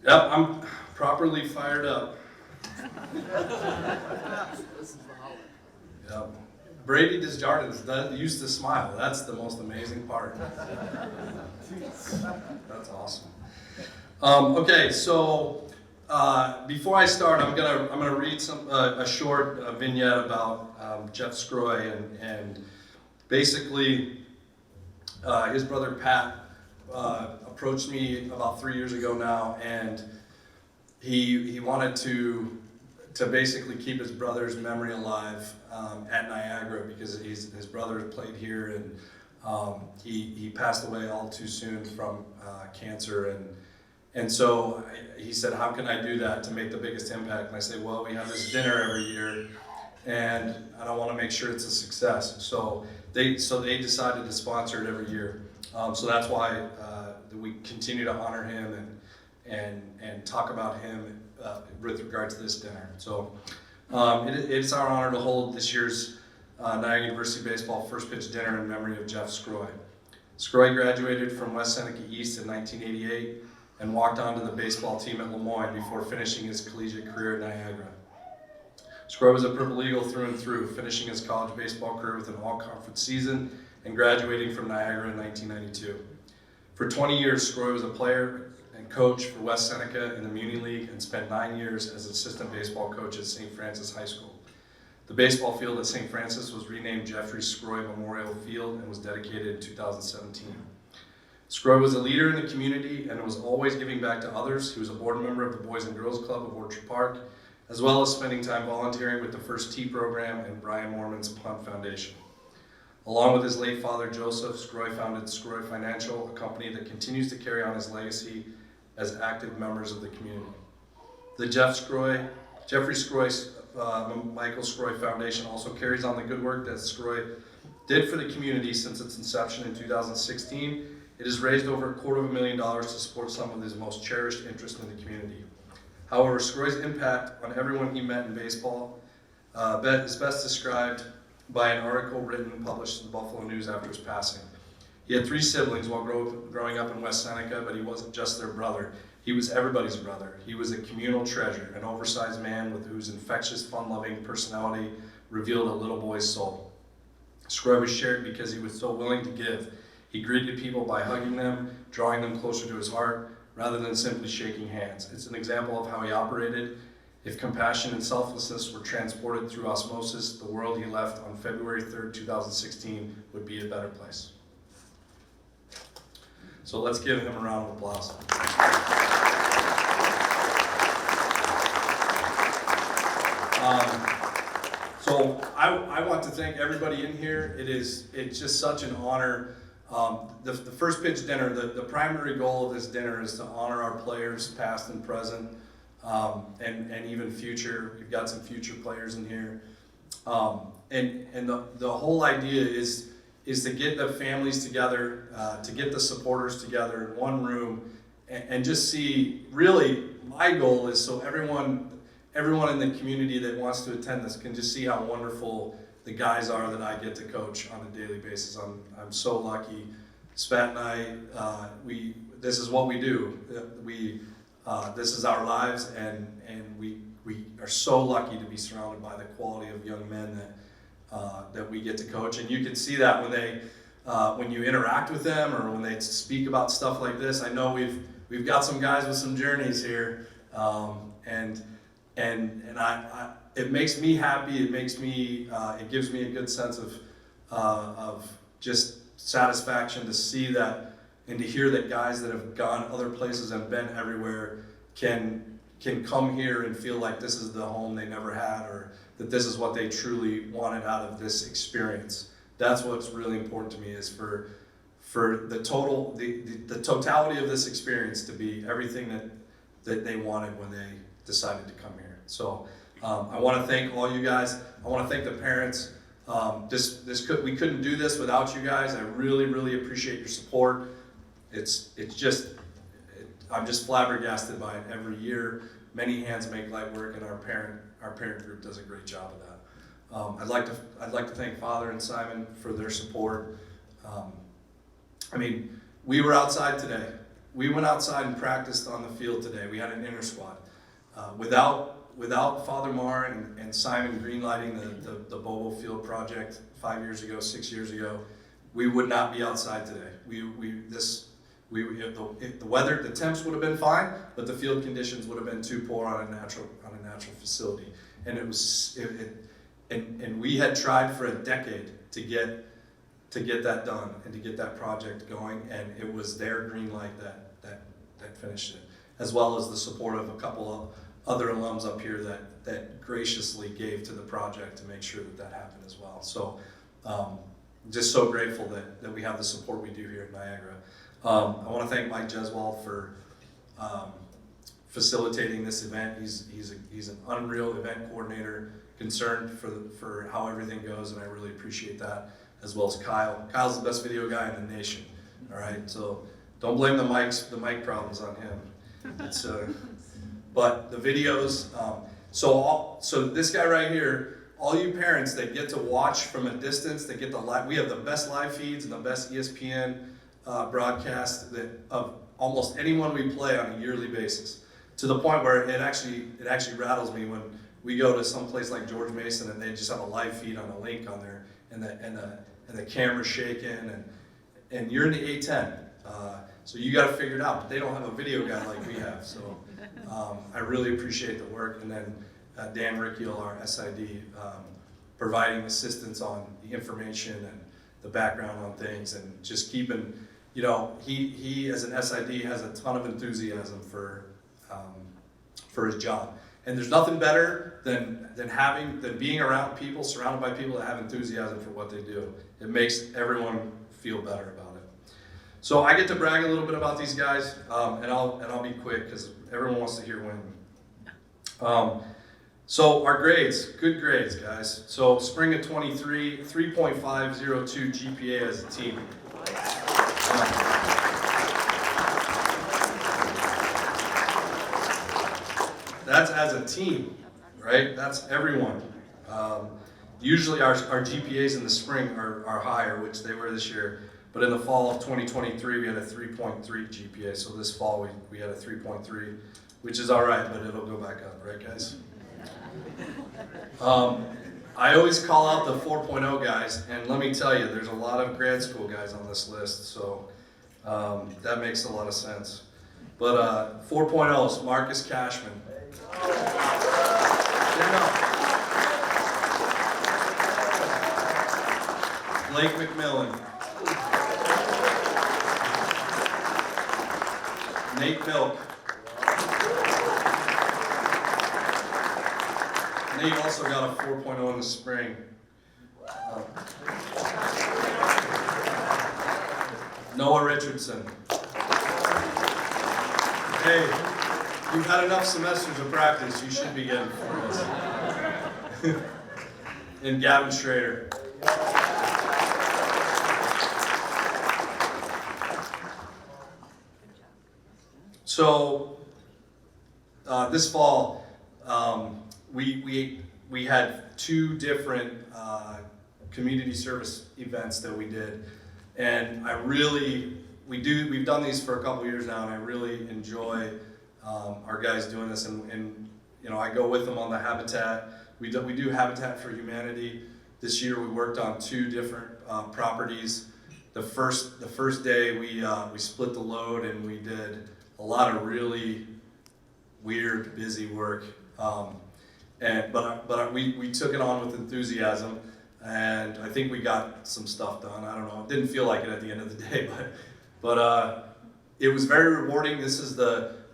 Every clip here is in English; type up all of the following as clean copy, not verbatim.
Yep, I'm properly fired up. Yep. Brady Desjardins used to smile. That's the most amazing part. That's awesome. Okay, so before I start, I'm gonna read a short vignette about Jeff Scroy and basically his brother Pat approached me about 3 years ago now, and he wanted to basically keep his brother's memory alive at Niagara, because his brother played here, and he passed away all too soon from cancer, and so he said, how can I do that to make the biggest impact? And I say, well, we have this dinner every year, and I want to make sure it's a success. So they decided to sponsor it every year. So that's why we continue to honor him and talk about him with regard to this dinner. So it's our honor to hold this year's Niagara University Baseball first pitch dinner in memory of Jeff Scroy. Scroy graduated from West Seneca East in 1988 and walked onto the baseball team at Lemoyne before finishing his collegiate career at Niagara. Scroy was a Purple Eagle through and through, finishing his college baseball career with an all-conference season and graduating from Niagara in 1992. For 20 years, Scroy was a player and coach for West Seneca in the Muni League and spent 9 years as assistant baseball coach at St. Francis High School. The baseball field at St. Francis was renamed Jeffrey Scroy Memorial Field and was dedicated in 2017. Scroy was a leader in the community and was always giving back to others. He was a board member of the Boys and Girls Club of Orchard Park, as well as spending time volunteering with the First Tee program and Brian Moorman's Punt Foundation. Along with his late father, Joseph, Scroy founded Scroy Financial, a company that continues to carry on his legacy as active members of the community. The Jeffrey Scroy, Michael Scroy Foundation also carries on the good work that Scroy did for the community since its inception in 2016. It has raised over $250,000 to support some of his most cherished interests in the community. However, Scroy's impact on everyone he met in baseball is best described by an article written and published in the Buffalo News after his passing. He had 3 siblings while growing up in West Seneca, but he wasn't just their brother. He was everybody's brother. He was a communal treasure, an oversized man whose infectious, fun-loving personality revealed a little boy's soul. Scroy was shared because he was so willing to give. He greeted people by hugging them, drawing them closer to his heart, rather than simply shaking hands. It's an example of how he operated. If compassion and selflessness were transported through osmosis, the world he left on February 3rd, 2016 would be a better place. So let's give him a round of applause. So I want to thank everybody in here. It's just such an honor. The first pitch dinner, the primary goal of this dinner is to honor our players, past and present, and even future. We've got some future players in here. And the whole idea is to get the families together, to get the supporters together in one room, and just see, really, my goal is so everyone in the community that wants to attend this can just see how wonderful the guys are that I get to coach on a daily basis. I'm so lucky. Spat and I, this is what we do. This is our lives, and we are so lucky to be surrounded by the quality of young men that we get to coach. And you can see that when you interact with them or when they speak about stuff like this. I know we've got some guys with some journeys here, and it makes me happy. It gives me a good sense of just satisfaction to see that and to hear that guys that have gone other places and been everywhere can come here and feel like this is the home they never had, or that this is what they truly wanted out of this experience. That's what's really important to me, is for the totality of this experience to be everything that they wanted when they decided to come here. So I want to thank all you guys. I want to thank the parents. We couldn't do this without you guys. I really, really appreciate your support. I'm just flabbergasted by it every year. Many hands make light work, and our parent group does a great job of that. I'd like to thank Father and Simon for their support. We were outside today. we went outside and practiced on the field today. We had an inter squad. Without Father Marr and Simon greenlighting the Bobo Field project 5 years ago, 6 years ago, we would not be outside today. If the weather, the temps would have been fine, but the field conditions would have been too poor on a natural facility. And and we had tried for a decade to get that done and to get that project going, and it was their green light that finished it, as well as the support of a couple of other alums up here that graciously gave to the project to make sure that happened as well. So just so grateful that we have the support we do here at Niagara. I want to thank Mike Jeswald for facilitating this event. He's an unreal event coordinator, concerned for how everything goes, and I really appreciate that, as well as Kyle. Kyle's the best video guy in the nation. All right, so don't blame the mic problems on him. It's but the videos. So this guy right here, all you parents that get to watch from a distance, that get we have the best live feeds and the best ESPN broadcast of almost anyone we play on a yearly basis, to the point where it actually rattles me when we go to some place like George Mason and they just have a live feed on a link on there, and the camera's shaking, and you're in the A10, so you got to figure it out. But they don't have a video guy like we have, so I really appreciate the work. And then Dan Rickiel, our SID, providing assistance on the information and the background on things, and just keeping, he as an SID has a ton of enthusiasm for his job. And there's nothing better than being around people, surrounded by people that have enthusiasm for what they do. It makes everyone feel better about it. So I get to brag a little bit about these guys, and I'll be quick because everyone wants to hear Wynton. So our grades, good grades, guys. So spring of 23, 3.502 GPA as a team. That's as a team, right? That's everyone. Usually our GPAs in the spring are higher, which they were this year. But in the fall of 2023, we had a 3.3 GPA. So this fall we had a 3.3, which is all right, but it'll go back up, right, guys? I always call out the 4.0 guys, and let me tell you, there's a lot of grad school guys on this list, so that makes a lot of sense. But 4.0s, Marcus Cashman. Blake McMillan. Nate Milk. Nate also got a 4.0 in the spring. Noah Richardson. Hey, you've had enough semesters of practice, you should be getting 4.0s. And Gavin Schrader. So this fall, we had two different community service events that we did, and we've done these for a couple years now, and I really enjoy our guys doing this, and I go with them on the Habitat. We do Habitat for Humanity. This year we worked on two different properties. The first day we split the load, and we did a lot of really weird, busy work. But we took it on with enthusiasm, and I think we got some stuff done. I don't know, it didn't feel like it at the end of the day, but it was very rewarding. This is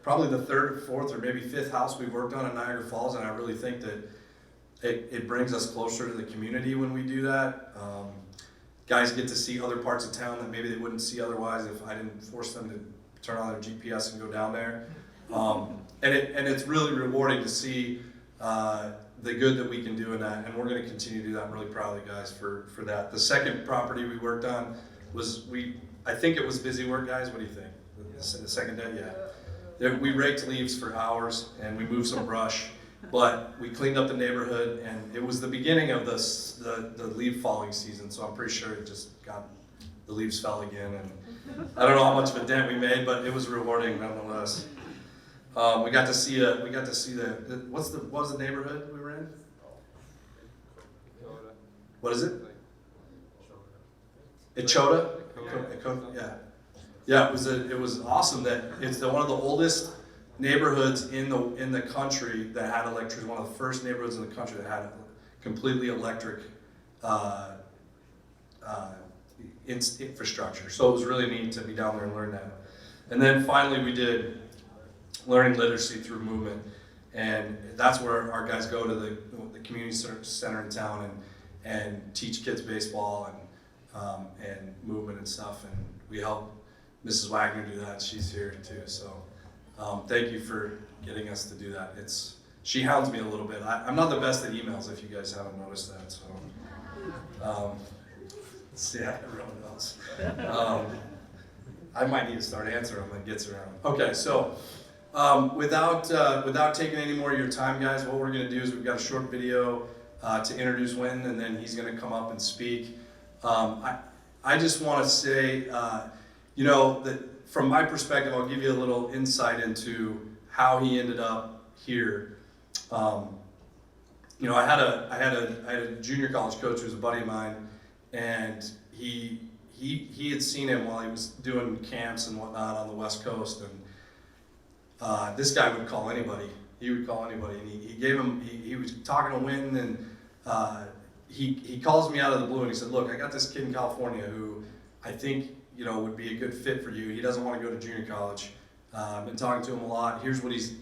probably the third, fourth, or maybe fifth house we've worked on in Niagara Falls, and I really think that it brings us closer to the community when we do that. Guys get to see other parts of town that maybe they wouldn't see otherwise if I didn't force them to turn on their GPS and go down there. And it's really rewarding to see the good that we can do in that, and we're going to continue to do that. I'm really proud of the guys for that. The second property we worked on was, I think it was busy work, guys. What do you think? The second day, yeah. We raked leaves for hours, and we moved some brush, but we cleaned up the neighborhood, and it was the beginning of the leaf falling season, so I'm pretty sure the leaves fell again, I don't know how much of a dent we made, but it was rewarding nonetheless. We got to see the what was the neighborhood we were in? What is it? Echota? Yeah. It was awesome that it's one of the oldest neighborhoods in the country that had electricity. One of the first neighborhoods in the country that had completely electric infrastructure. So it was really neat to be down there and learn that. And then finally we did learning literacy through movement, and that's where our guys go to the community center in town and teach kids baseball and movement and stuff. And we help Mrs. Wagner do that. She's here too. So thank you for getting us to do that. She hounds me a little bit. I'm not the best at emails, if you guys haven't noticed that. So yeah, everyone knows. I might need to start answering them when it gets around. Okay, so without taking any more of your time, guys, what we're going to do is we've got a short video to introduce Wynton, and then he's going to come up and speak. I just want to say, that from my perspective, I'll give you a little insight into how he ended up here. I had a junior college coach who was a buddy of mine, and he had seen him while he was doing camps and whatnot on the West Coast, and this guy would call anybody. He would call anybody, and he was talking to Wynton, and he calls me out of the blue and he said, "Look, I got this kid in California who I think would be a good fit for you. He doesn't want to go to junior college. I've been talking to him a lot. Here's what he's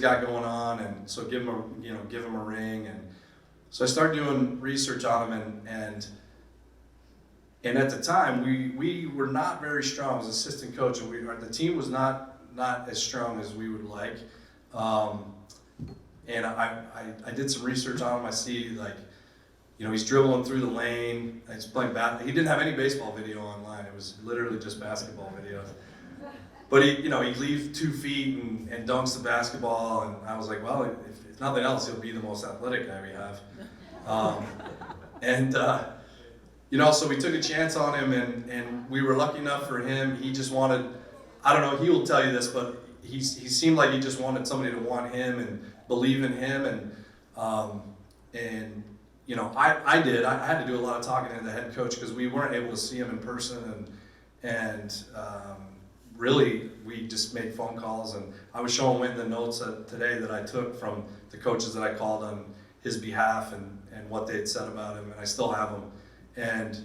got going on, and so give him a ring." And so I started doing research on him, and at the time we were not very strong as assistant coach, and the team was not as strong as we would like. And I did some research on him. I see he's dribbling through the lane. He's playing he didn't have any baseball video online. It was literally just basketball video. But he'd leave 2 feet and dunks the basketball, and I was like, well, if nothing else, he'll be the most athletic guy we have. So we took a chance on him, and we were lucky enough for him. He just wanted, I don't know, he will tell you this, but he seemed like he just wanted somebody to want him and believe in him, I did. I had to do a lot of talking to the head coach because we weren't able to see him in person, and really we just made phone calls, and I was showing Wynton the notes today that I took from the coaches that I called on his behalf and what they had said about him, and I still have them. And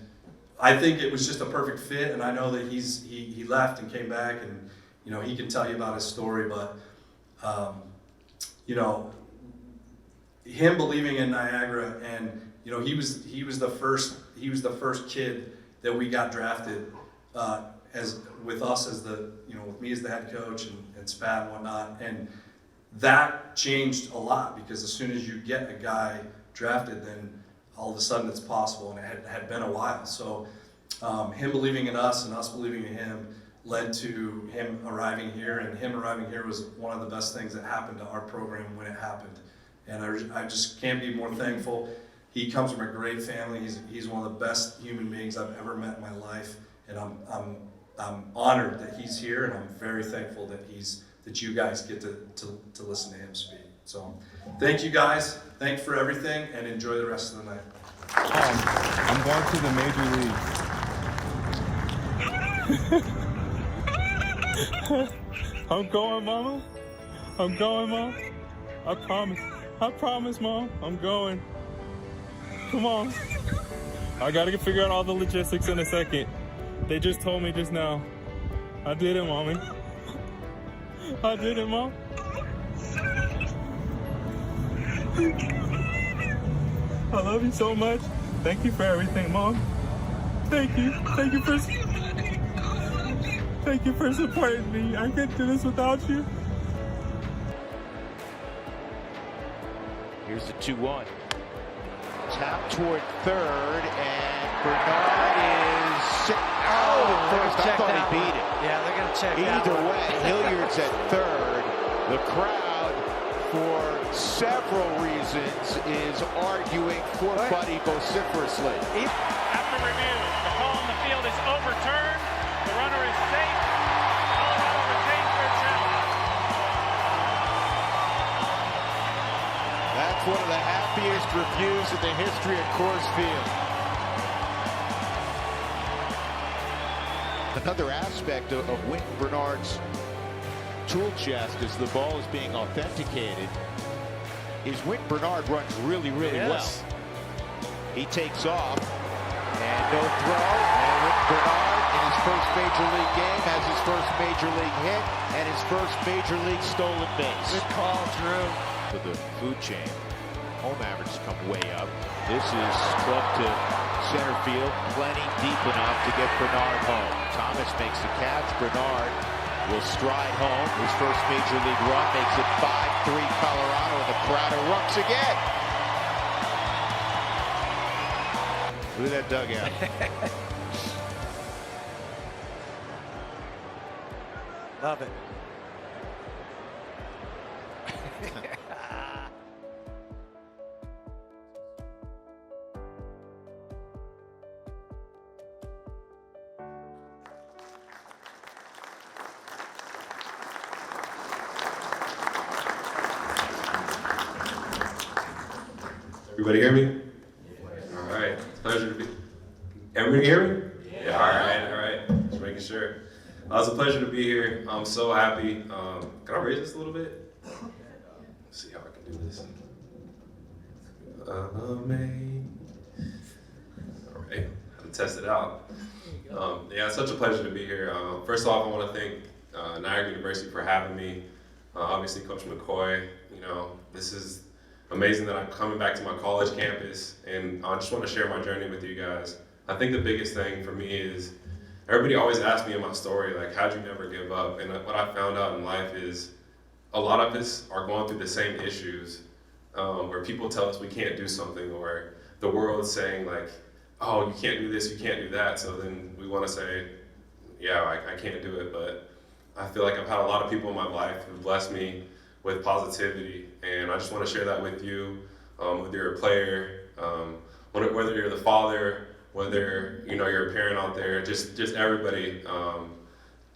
I think it was just a perfect fit, and I know that he left and came back, and he can tell you about his story, but him believing in Niagara, and he was the first kid that we got drafted with me as the head coach and Spat and whatnot, and that changed a lot because as soon as you get a guy drafted, then all of a sudden it's possible, and it had been a while. So him believing in us and us believing in him led to him arriving here, and him arriving here was one of the best things that happened to our program when it happened. And I just can't be more thankful. He comes from a great family. He's one of the best human beings I've ever met in my life, and I'm honored that he's here, and I'm very thankful that you guys get to listen to him speak. So thank you guys. Thanks for everything, and enjoy the rest of the night. I'm going to the major leagues. I'm going, Mama. I'm going, Mom. I promise. I promise, Mom. I'm going. Come on. I gotta figure out all the logistics in a second. They just told me just now. I did it, Mommy. I did it, Mom. I love you so much. Thank you for everything, Mom. Thank you. Thank you for supporting me. I couldn't do this without you. Here's the 2-1. Tap toward third, and Bernard is sick. Oh, first. I thought he beat it. Yeah, they're going to check Either way, Hilliard's at third. The crowd, for several reasons, is arguing for Buddy vociferously. After review, the call on the field is overturned. The runner with one of the happiest reviews in the history of Coors Field. Another aspect of Wynton Bernard's tool chest as the ball is being authenticated is Wynton Bernard runs really well. He takes off and no throw, and Wynton Bernard in his first major league game has his first major league hit and his first major league stolen base. Good call, Drew. To the food chain, home averages come way up. This is clubbed to center field, plenty deep enough to get Bernard home. Thomas makes the catch. Bernard will stride home. His first major league run makes it 5-3 Colorado, and the crowd erupts again. Look at that dugout. Love it. Everybody hear me? All right. Pleasure to be. Everybody hear me? Yeah. All right. Just making sure. It's a pleasure to be here. I'm so happy. Can I raise this a little bit? Let's see how I can do this. Amen. All right. I'll test it out. Yeah, it's such a pleasure to be here. First off, I want to thank Niagara University for having me. Obviously, Coach McCoy. This is amazing that I'm coming back to my college campus, and I just want to share my journey with you guys. I think the biggest thing for me is everybody always asks me in my story, like, how'd you never give up? And what I found out in life is a lot of us are going through the same issues where people tell us we can't do something, or the world's saying like, oh, you can't do this, you can't do that. So then we want to say, yeah, I can't do it. But I feel like I've had a lot of people in my life who blessed me with positivity, and I just want to share that with you, whether you're a player, whether you're the father, whether you're a parent out there, just everybody,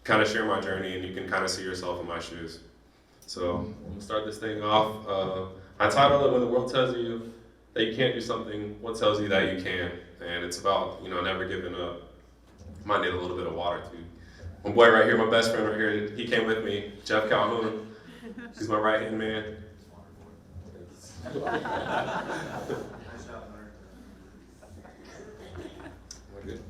kind of share my journey, and you can kind of see yourself in my shoes. So I'm gonna start this thing off. I titled it "When the World Tells You That You Can't Do Something, What Tells You That You Can?" And it's about never giving up. Might need a little bit of water too. My boy right here, my best friend right here, he came with me, Jeff Calhoun. He's my right-hand man. We're good.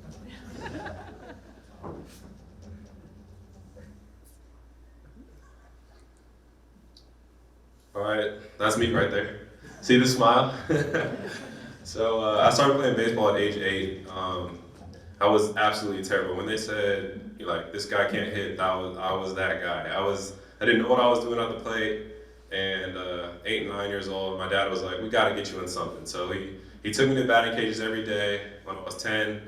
All right, that's me right there. See the smile? So I started playing baseball at age 8. I was absolutely terrible. When they said, this guy can't hit, I was that guy. I didn't know what I was doing at the plate, and 8 and 9 years old, my dad was like, we gotta get you in something. So he took me to batting cages every day when I was 10,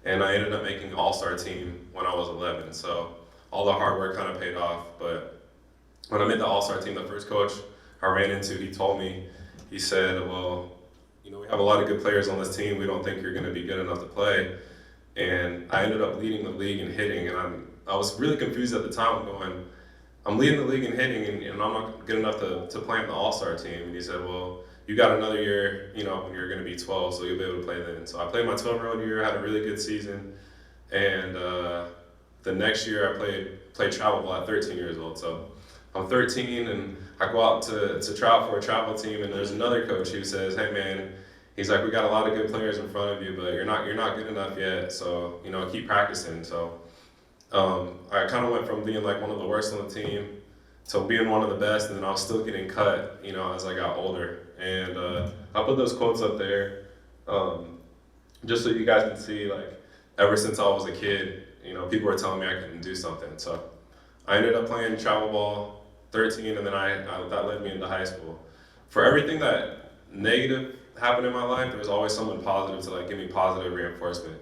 and I ended up making the all-star team when I was 11. So all the hard work kind of paid off. But when I made the all-star team, the first coach I ran into, he told me, he said, well, we have a lot of good players on this team. We don't think you're gonna be good enough to play. And I ended up leading the league in hitting, and I was really confused at the time, going, I'm leading the league in hitting, and I'm not good enough to play on the all-star team. And he said, well, you got another year, when you're going to be 12, so you'll be able to play then. So I played my 12-year-old year, had a really good season, and the next year I played travel ball at 13 years old. So I'm 13, and I go out to try out for a travel team, and there's another coach who says, hey man, he's like, we got a lot of good players in front of you, but you're not good enough yet, so keep practicing. So I kind of went from being like one of the worst on the team to being one of the best, and then I was still getting cut, as I got older. And I'll put those quotes up there, just so you guys can see, ever since I was a kid, people were telling me I couldn't do something. So I ended up playing travel ball 13, and then that led me into high school. For everything that negative happened in my life, there was always someone positive to give me positive reinforcement.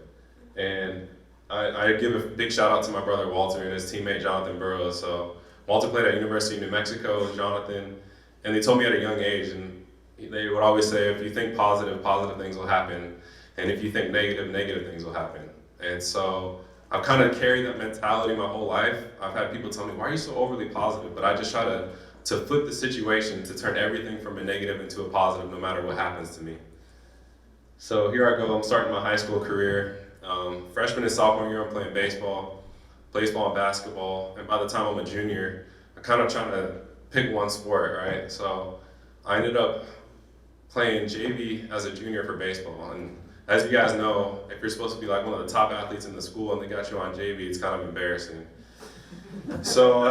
And I give a big shout out to my brother Walter and his teammate Jonathan Burroughs. So Walter played at University of New Mexico with Jonathan, and they told me at a young age, and they would always say, if you think positive, positive things will happen, and if you think negative, negative things will happen. And so I've kind of carried that mentality my whole life. I've had people tell me, why are you so overly positive? But I just try to to flip the situation, to turn everything from a negative into a positive no matter what happens to me. So here I go, I'm starting my high school career. Freshman and sophomore year, I'm playing baseball and basketball, and by the time I'm a junior, I'm kind of trying to pick one sport, right? So I ended up playing JV as a junior for baseball, and as you guys know, if you're supposed to be like one of the top athletes in the school and they got you on JV, it's kind of embarrassing. So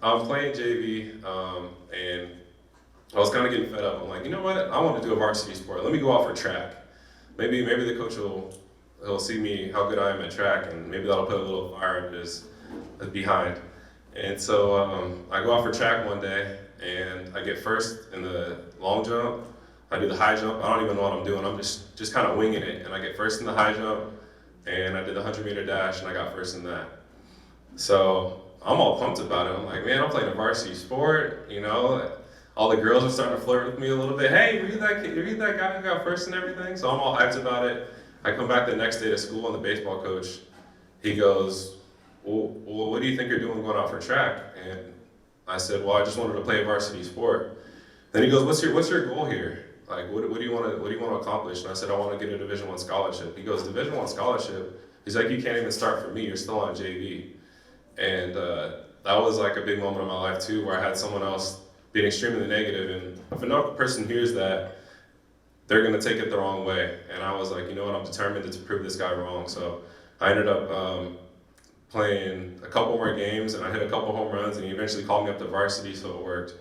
I'm playing JV, and I was kind of getting fed up. I'm like, you know what? I want to do a varsity sport. Let me go out for track. Maybe the coach will see me how good I am at track, and maybe that'll put a little fire in his behind. And so I go out for track one day, and I get first in the long jump. I do the high jump. I don't even know what I'm doing. I'm just kind of winging it, and I get first in the high jump, and I did the 100-meter dash, and I got first in that. So I'm all pumped about it. I'm like, man, I'm playing a varsity sport, you know. All the girls are starting to flirt with me a little bit. Hey, were you that guy who got first and everything? So I'm all hyped about it. I come back the next day to school, and the baseball coach, he goes, well, what do you think you're doing going out for track? And I said, well, I just wanted to play a varsity sport. Then he goes, what's your goal here? Like, what do you want to accomplish? And I said, I want to get a Division I scholarship. He goes, Division I scholarship? He's like, you can't even start for me. You're still on JV. And that was like a big moment in my life too, where I had someone else being extremely negative. And if another person hears that, they're gonna take it the wrong way. And I was like, you know what? I'm determined to prove this guy wrong. So I ended up playing a couple more games, and I hit a couple home runs, and he eventually called me up to varsity, so it worked.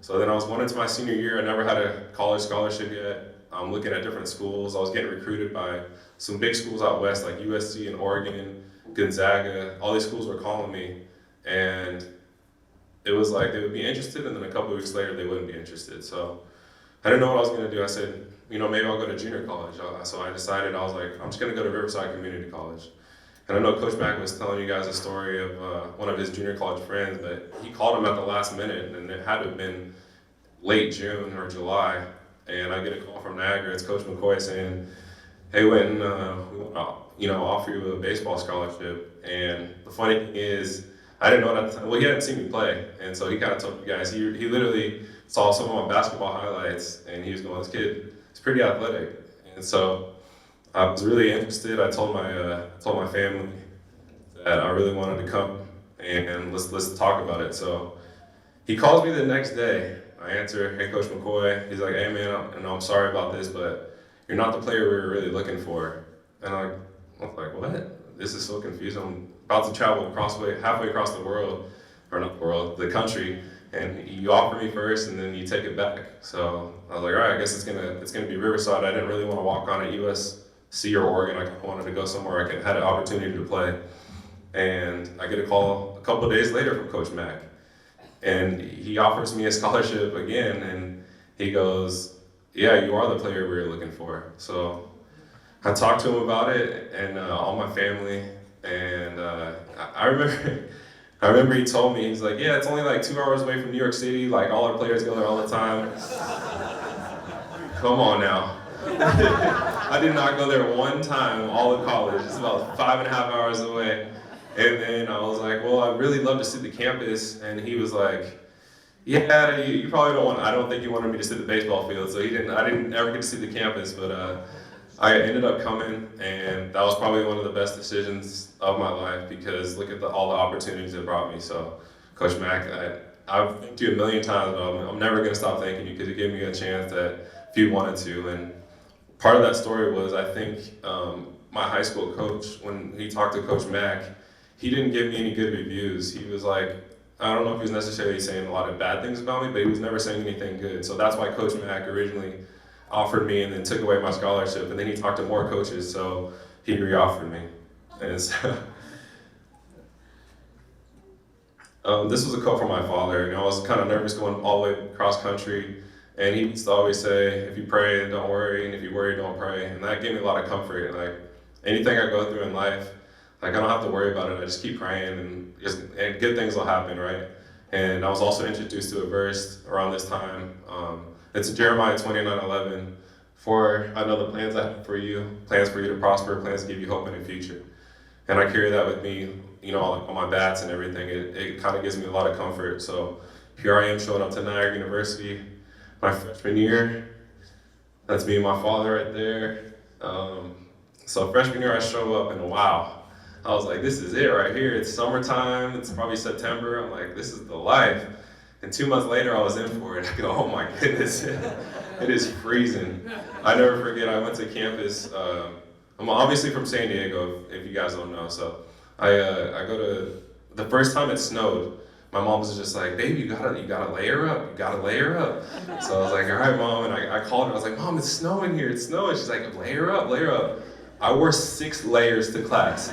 So then I was going into my senior year. I never had a college scholarship yet. I'm looking at different schools. I was getting recruited by some big schools out west, like USC and Oregon, Gonzaga. All these schools were calling me, and it was like they would be interested, and then a couple of weeks later they wouldn't be interested. So I didn't know what I was going to do. I said, you know, maybe I'll go to junior college. So I decided, I was like, I'm just going to go to Riverside Community College. And I know Coach Mack was telling you guys a story of one of his junior college friends, but he called him at the last minute, and it had to have been late June or July. And I get a call from Niagara. It's Coach McCoy saying, hey, Wynton, we want to offer you a baseball scholarship. And the funny thing is, I didn't know that. Well, he hadn't seen me play, and so he kind of told you guys. He literally saw some of my basketball highlights, and he was going, "This kid is pretty athletic." And so I was really interested. I told my family that I really wanted to come, and let's talk about it. So he calls me the next day. I answer, "Hey, Coach McCoy." He's like, "Hey, man, I'm sorry about this, but you're not the player we were really looking for." And I was like, "What? This is so confusing. I'm about to travel halfway across the world, or not the world, the country, and you offer me first, and then you take it back." So I was like, all right, I guess it's gonna be Riverside. I didn't really want to walk on at USC or Oregon. I wanted to go somewhere I had an opportunity to play. And I get a call a couple of days later from Coach Mack, and he offers me a scholarship again, and he goes, "Yeah, you are the player we were looking for." So I talked to him about it, and all my family. And I remember he told me, he's like, "Yeah, it's only like 2 hours away from New York City. Like all our players go there all the time." Come on now. I did not go there one time all of college. It's about 5.5 hours away. And then I was like, "Well, I'd really love to see the campus." And he was like, "Yeah, you probably don't want. I don't think you wanted me to see the baseball field." So I didn't ever get to see the campus, but I ended up coming, and that was probably one of the best decisions of my life, because look at all the opportunities it brought me. So, Coach Mack, I've thanked you a million times, but I'm never going to stop thanking you, because you gave me a chance that if you wanted to. And part of that story was, I think my high school coach, when he talked to Coach Mack, he didn't give me any good reviews. He was like, I don't know if he was necessarily saying a lot of bad things about me, but he was never saying anything good. So that's why Coach Mack originally offered me and then took away my scholarship, and then he talked to more coaches, so he re-offered me. And so this was a quote from my father. You know, I was kind of nervous going all the way cross country, and he used to always say, "If you pray, don't worry, and if you worry, don't pray." And that gave me a lot of comfort. Like anything I go through in life, like I don't have to worry about it. I just keep praying, and good things will happen, right? And I was also introduced to a verse around this time. It's Jeremiah 29:11. "For I know the plans I have for you to prosper, plans to give you hope in the future." And I carry that with me, you know, like on my bats and everything. It kind of gives me a lot of comfort. So here I am showing up to Niagara University my freshman year. That's me and my father right there. So freshman year I show up and wow, I was like, this is it right here. It's summertime, it's probably September. I'm like, this is the life. And 2 months later I was in for it. I go, oh my goodness, it is freezing. I never forget, I went to campus. I'm obviously from San Diego, if you guys don't know. So I go to, the first time it snowed, my mom was just like, baby, you gotta layer up, you gotta layer up. So I was like, all right, mom, and I called her, I was like, mom, it's snowing here, it's snowing. She's like, layer up, layer up. I wore 6 layers to class,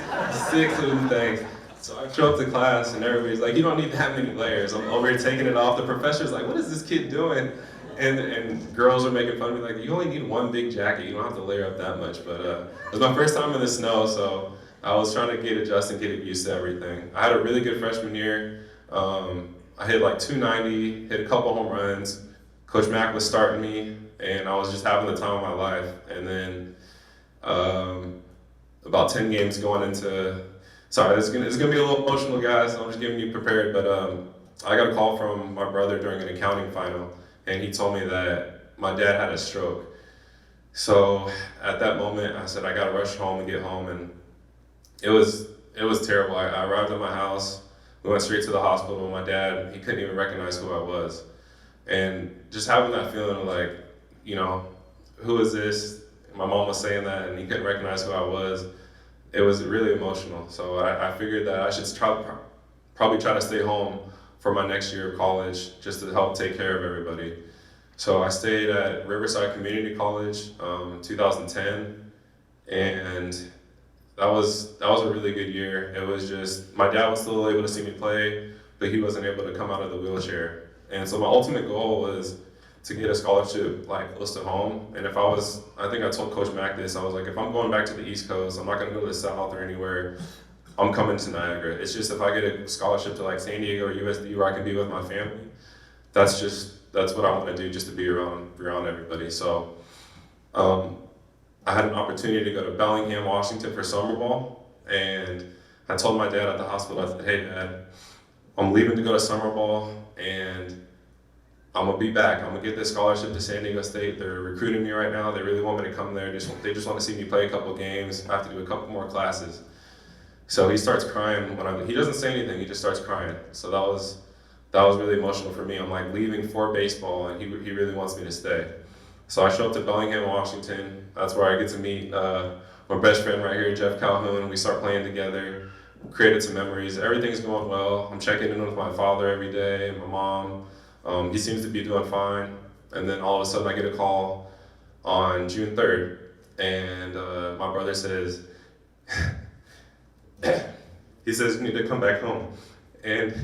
6 of them things. So I show up to class and everybody's like, you don't need that many layers. I'm over here taking it off. The professor's like, what is this kid doing? And girls are making fun of me like, you only need 1 big jacket, you don't have to layer up that much. But it was my first time in the snow, so I was trying to get adjusted, get used to everything. I had a really good freshman year. I hit like 290, hit a couple home runs. Coach Mack was starting me, and I was just having the time of my life. And then about 10 games going into, sorry, it's gonna be a little emotional, guys. I'm just getting you prepared, but I got a call from my brother during an accounting final, and he told me that my dad had a stroke. So at that moment, I said I gotta rush home and get home, and it was terrible. I arrived at my house. We went straight to the hospital. My dad, he couldn't even recognize who I was. And just having that feeling of like, you know, who is this? My mom was saying that and he couldn't recognize who I was. It was really emotional. So I figured that I should probably try to stay home for my next year of college just to help take care of everybody. So I stayed at Riverside Community College 2010, and that was a really good year. It was just, my dad was still able to see me play, but he wasn't able to come out of the wheelchair. And so my ultimate goal was to get a scholarship like close to home. And I think I told Coach Mack this, I was like, if I'm going back to the East Coast, I'm not gonna go to the South or anywhere, I'm coming to Niagara. It's just if I get a scholarship to like San Diego or USD where I can be with my family, that's what I wanna do, just to be around everybody. So I had an opportunity to go to Bellingham, Washington for summer ball, and I told my dad at the hospital, I said, hey Dad, I'm leaving to go to summer ball, and I'm gonna be back. I'm gonna get this scholarship to San Diego State. They're recruiting me right now. They really want me to come there. They just want to see me play a couple games. I have to do a couple more classes. So he starts crying he doesn't say anything, he just starts crying. So that was really emotional for me. I'm like leaving for baseball, and he really wants me to stay. So I show up to Bellingham, Washington. That's where I get to meet my best friend right here, Jeff Calhoun. We start playing together, created some memories. Everything's going well. I'm checking in with my father every day, and my mom. He seems to be doing fine. And then all of a sudden I get a call on June 3rd, and my brother says, he says, you need to come back home. And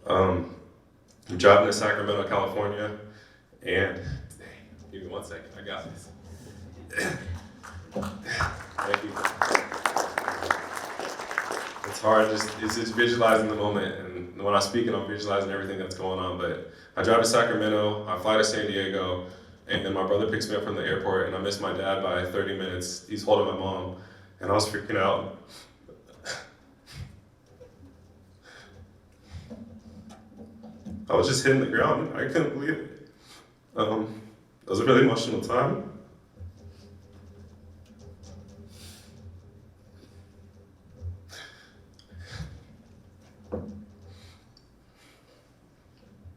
I'm driving to Sacramento, California, and give me 1 second, I got this. Thank you. It's hard, it's just visualizing the moment, and when I speak it, I'm visualizing everything that's going on. But I drive to Sacramento, I fly to San Diego, and then my brother picks me up from the airport, and I miss my dad by 30 minutes. He's holding my mom, and I was freaking out. I was just hitting the ground. I couldn't believe it. It was a really emotional time.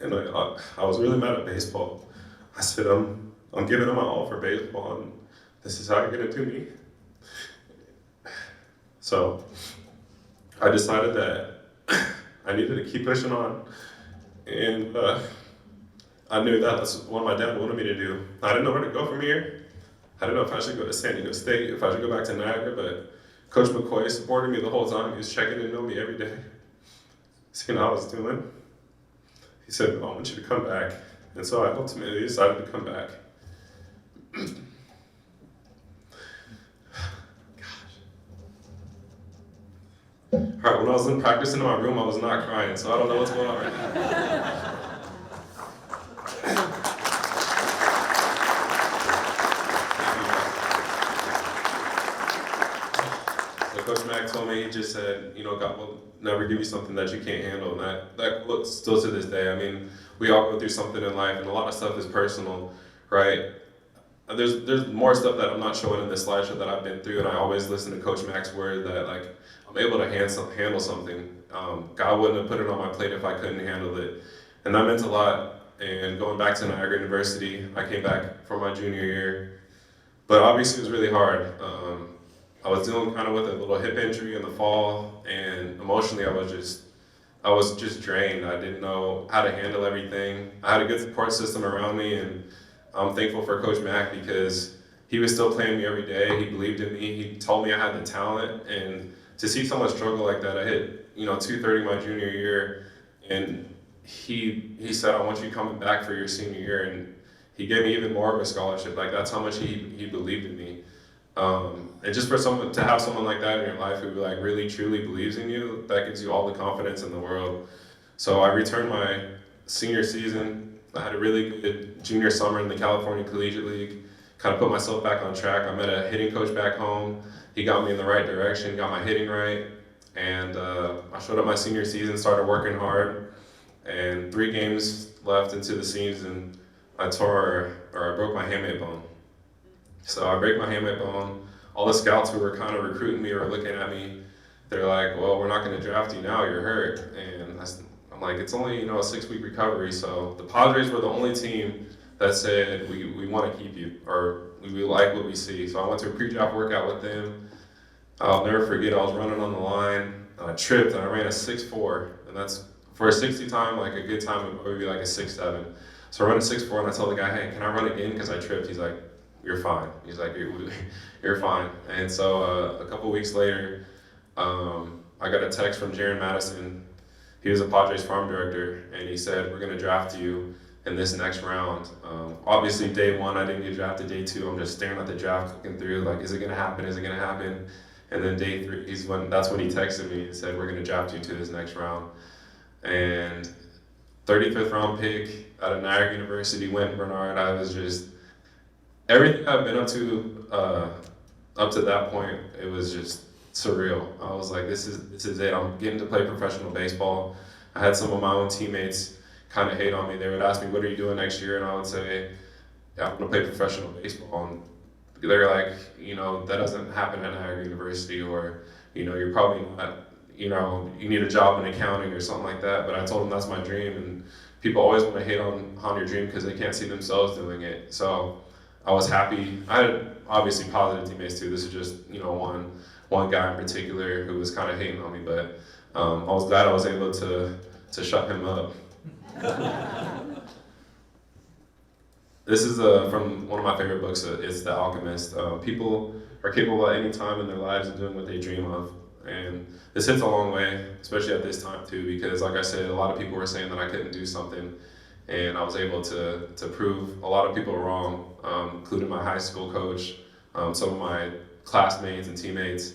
And I was really mad at baseball. I said, I'm giving it my all for baseball, and this is how you're gonna do me. So I decided that I needed to keep pushing on. And I knew that was what my dad wanted me to do. I didn't know where to go from here. I didn't know if I should go to San Diego State, if I should go back to Niagara, but Coach McCoy supported me the whole time. He was checking in on me every day, seeing how I was doing. He said, I want you to come back. And so I ultimately decided to come back. All right, when I was in practice in my room, I was not crying, so I don't know what's going on right now. So Coach Mack told me, he just said, you know, God will never give you something that you can't handle. And that quote still to this day. I mean, we all go through something in life, and a lot of stuff is personal, right? There's more stuff that I'm not showing in this slideshow that I've been through, and I always listen to Coach Mack's word that, like, I'm able to handle something. God wouldn't have put it on my plate if I couldn't handle it. And that meant a lot. And going back to Niagara University, I came back for my junior year. But obviously it was really hard. I was dealing kind of with a little hip injury in the fall, and emotionally I was just drained. I didn't know how to handle everything. I had a good support system around me, and I'm thankful for Coach Mack because he was still playing me every day. He believed in me. He told me I had the talent, and to see someone struggle like that, I hit 230 my junior year, and he said, I want you coming back for your senior year, and he gave me even more of a scholarship. Like, that's how much he believed in me. And just for someone to have someone like that in your life who like really truly believes in you, that gives you all the confidence in the world. So I returned my senior season. I had a really good junior summer in the California Collegiate League. Kind of put myself back on track. I met a hitting coach back home. He got me in the right direction, got my hitting right, and I showed up my senior season, started working hard, and 3 games left into the season, I broke my hamate bone. So I break my hamate bone. All the scouts who were kind of recruiting me were looking at me. They're like, well, we're not going to draft you now, you're hurt. And I'm like, it's only a 6-week recovery. So the Padres were the only team that said, we want to keep you, or we like what we see. So I went to a pre-draft workout with them. I'll never forget, I was running on the line, and I tripped, and I ran a 6.4. And that's, for a 60 time, like a good time, it would be like a 6.7. So I run a 6.4, and I tell the guy, hey, can I run again? Because I tripped. He's like, you're fine. He's like, you're fine. And so a couple weeks later, I got a text from Jaron Madison. He was a Padres farm director, and he said, we're going to draft you in this next round. Obviously, day 1, I didn't get drafted. Day 2, I'm just staring at the draft, looking through, like, is it going to happen? Is it going to happen? And then day 3, that's when he texted me and said, we're going to draft you to this next round. And 35th round pick out of Niagara University, Wynton Bernard. I was just, everything I've been up to that point, it was just surreal. I was like, this is it. I'm getting to play professional baseball. I had some of my own teammates kind of hate on me. They would ask me, what are you doing next year? And I would say, yeah, I'm going to play professional baseball. And they're like, that doesn't happen at Niagara University, or, you're probably not, you need a job in accounting or something like that. But I told them that's my dream, and people always want to hate on your dream because they can't see themselves doing it. So I was happy. I had obviously positive teammates too. This is just, one guy in particular who was kind of hating on me, but I was glad I was able to shut him up. This is from one of my favorite books. It's The Alchemist. People are capable at any time in their lives of doing what they dream of. And this hits a long way, especially at this time too, because like I said, a lot of people were saying that I couldn't do something, and I was able to prove a lot of people wrong, including my high school coach, some of my classmates and teammates,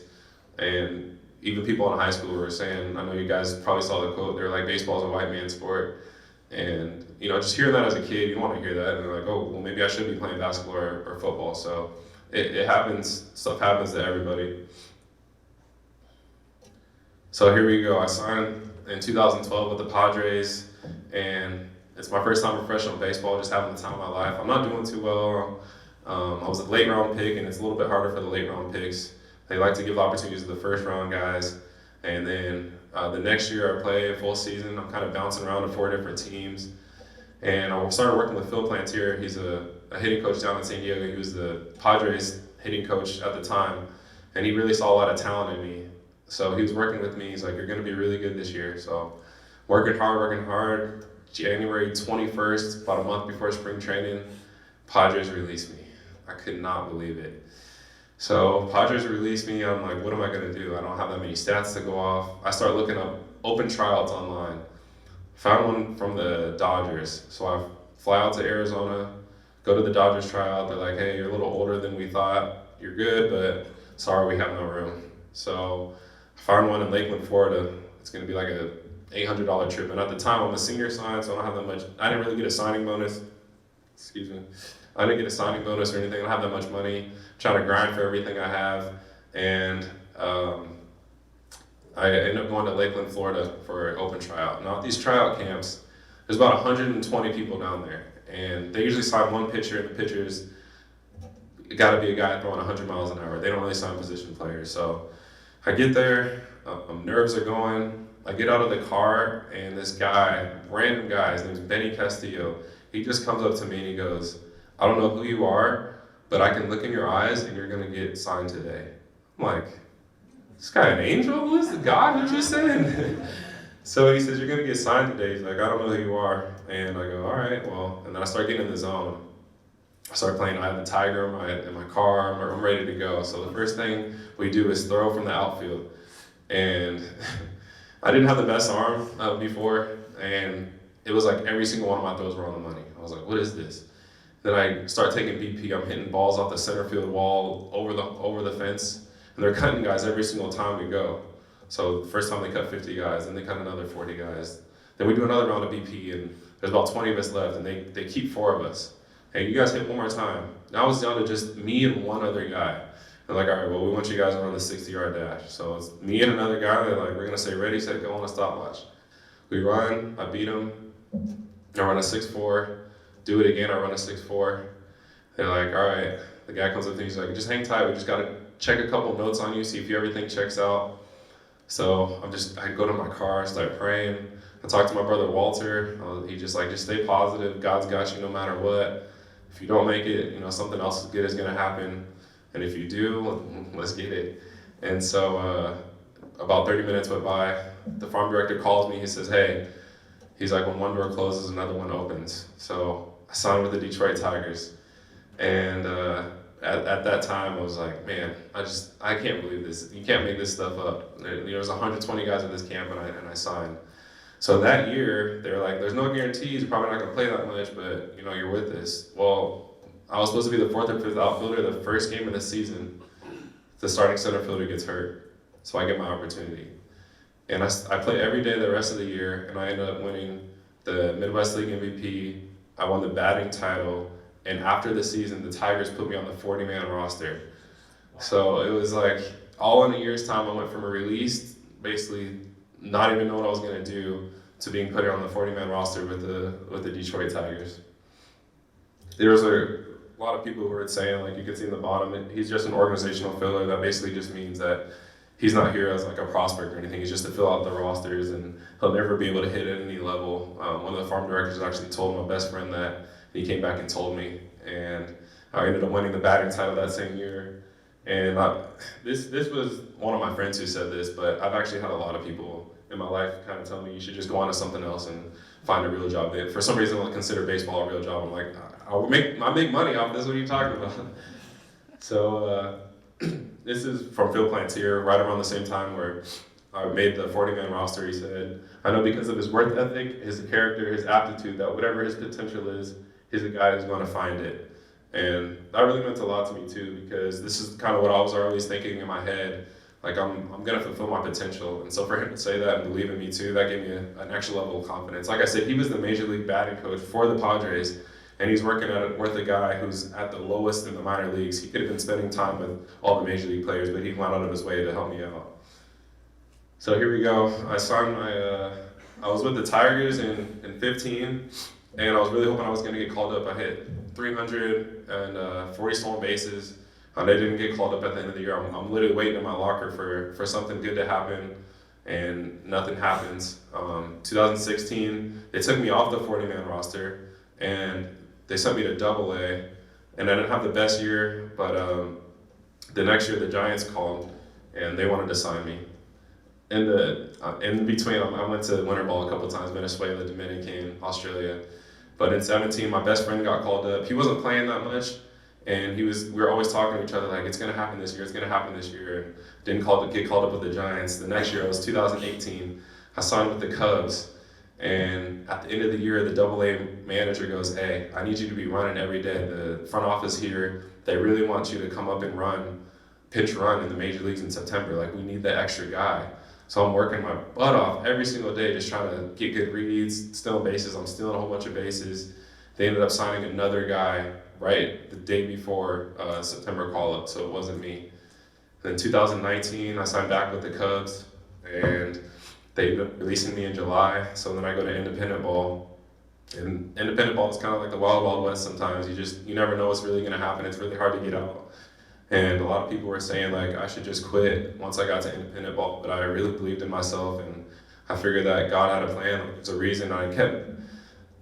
and even people in high school were saying, I know you guys probably saw the quote, they're like, baseball's a white man's sport. And just hearing that as a kid, you want to hear that, and they're like, oh, well, maybe I should be playing basketball or football. So it happens, stuff happens to everybody. So here we go. I signed in 2012 with the Padres, and it's my first time in professional baseball, just having the time of my life. I'm not doing too well. I was a late round pick, and it's a little bit harder for the late round picks. They like to give opportunities to the first round guys. And then the next year I play a full season. I'm kind of bouncing around to 4 different teams. And I started working with Phil Plantier. He's a hitting coach down in San Diego. He was the Padres hitting coach at the time. And he really saw a lot of talent in me. So he was working with me. He's like, you're going to be really good this year. So working hard. January 21st, about a month before spring training, Padres released me. I could not believe it. So Padres released me. I'm like, what am I going to do? I don't have that many stats to go off. I start looking up open tryouts online. Found one from the Dodgers. So I fly out to Arizona, go to the Dodgers tryout. They're like, hey, you're a little older than we thought. You're good, but sorry, we have no room. So I found one in Lakeland, Florida. It's going to be like a $800 trip. And at the time, I'm a senior sign, so I don't have that much. I didn't really get a signing bonus. Excuse me. I didn't get a signing bonus or anything. I don't have that much money. I'm trying to grind for everything I have. And I ended up going to Lakeland, Florida for an open tryout. Now at these tryout camps, there's about 120 people down there, and they usually sign one pitcher, and the pitchers got to be a guy throwing 100 miles an hour. They don't really sign position players. So I get there, nerves are going. I get out of the car, and this guy, random guy, his name's Benny Castillo, he just comes up to me and he goes, "I don't know who you are, but I can look in your eyes and you're going to get signed today." I'm like, "This guy an angel? Who is the God? What you saying?" So he says, "You're going to get signed today." He's like, "I don't know who you are." And I go, "All right, well." And then I start getting in the zone. I start playing. I have the Tiger in my car. I'm ready to go. So the first thing we do is throw from the outfield. And I didn't have the best arm before, and it was like every single one of my throws were on the money. I was like, "What is this?" Then I start taking BP. I'm hitting balls off the center field wall over the fence, and they're cutting guys every single time we go. So the first time they cut 50 guys, then they cut another 40 guys. Then we do another round of BP, and there's about 20 of us left, and they keep 4 of us. "Hey, you guys hit one more time." Now it's down to just me and one other guy. They're like, "All right, well, we want you guys to run the 60-yard dash." So it's me and another guy. They're like, "We're going to say ready, set, go on a stopwatch." We run, I beat them. I run a 6.4. Do it again, I run a 6.4. They're like, "All right." The guy comes up to me, he's like, "Just hang tight. We just got to check a couple notes on you, see if everything checks out." So I go to my car, start praying. I talk to my brother Walter. He just stay positive. God's got you no matter what. If you don't make it, something else good is going to happen. And if you do, let's get it. And so about 30 minutes went by. The farm director calls me. He says, "Hey," he's like, "when one door closes, another one opens." So I signed with the Detroit Tigers. And at that time, I was like, "Man, I can't believe this. You can't make this stuff up." There was 120 guys at this camp, and I signed. So that year, they were like, "There's no guarantees. You're probably not going to play that much, but you're with us." Well, I was supposed to be the 4th or 5th outfielder. The first game of the season, the starting center fielder gets hurt, so I get my opportunity. And I play every day the rest of the year, and I ended up winning the Midwest League MVP. I won the batting title, and after the season, the Tigers put me on the 40-man roster. So it was like all in a year's time, I went from a release, basically not even knowing what I was going to do, to being put on the 40-man roster with the Detroit Tigers. There was a lot of people who were saying, like you can see in the bottom, he's just an organizational filler. That basically just means that he's not here as like a prospect or anything. He's just to fill out the rosters, and he'll never be able to hit at any level. One of the farm directors actually told my best friend that, and he came back and told me, and I ended up winning the batting title that same year. And this was one of my friends who said this, but I've actually had a lot of people in my life kind of tell me you should just go on to something else and find a real job. For some reason, I consider baseball a real job. I'm like, I make money off this. What are you talking about? So this is from Phil Plantier, right around the same time where I made the 40-man roster. He said, "I know because of his work ethic, his character, his aptitude, that whatever his potential is, he's a guy who's going to find it." And that really meant a lot to me too, because this is kind of what I was always thinking in my head. Like, I'm going to fulfill my potential. And so for him to say that and believe in me too, that gave me an extra level of confidence. Like I said, he was the major league batting coach for the Padres, and he's working with a guy who's at the lowest in the minor leagues. He could have been spending time with all the major league players, but he went out of his way to help me out. So here we go. I signed I was with the Tigers in 15, and I was really hoping I was going to get called up. I hit 340 stolen bases. They didn't get called up at the end of the year. I'm literally waiting in my locker for something good to happen, and nothing happens. 2016, they took me off the 40-man roster, and they sent me to AA, and I didn't have the best year, but the next year the Giants called, and they wanted to sign me. In between, I went to winter ball a couple times, Venezuela, Dominican, Australia. But in 17, my best friend got called up. He wasn't playing that much, and we were always talking to each other like, it's going to happen this year, it's going to happen this year. And didn't get called up with the Giants. The next year, it was 2018. I signed with the Cubs, and at the end of the year, the AA manager goes, "Hey, I need you to be running every day. The front office here, they really want you to come up and pinch run in the major leagues in September. Like, we need that extra guy." So I'm working my butt off every single day, just trying to get good reads, stealing bases. I'm stealing a whole bunch of bases. They ended up signing another guy right the day before September call-up, so it wasn't me. Then 2019, I signed back with the Cubs, and they ended up releasing me in July. So then I go to independent ball, and independent ball is kind of like the wild, wild west sometimes. You never know what's really going to happen. It's really hard to get out. And a lot of people were saying like I should just quit once I got to independent ball, but I really believed in myself, and I figured that God had a plan. Like, there's a reason I kept.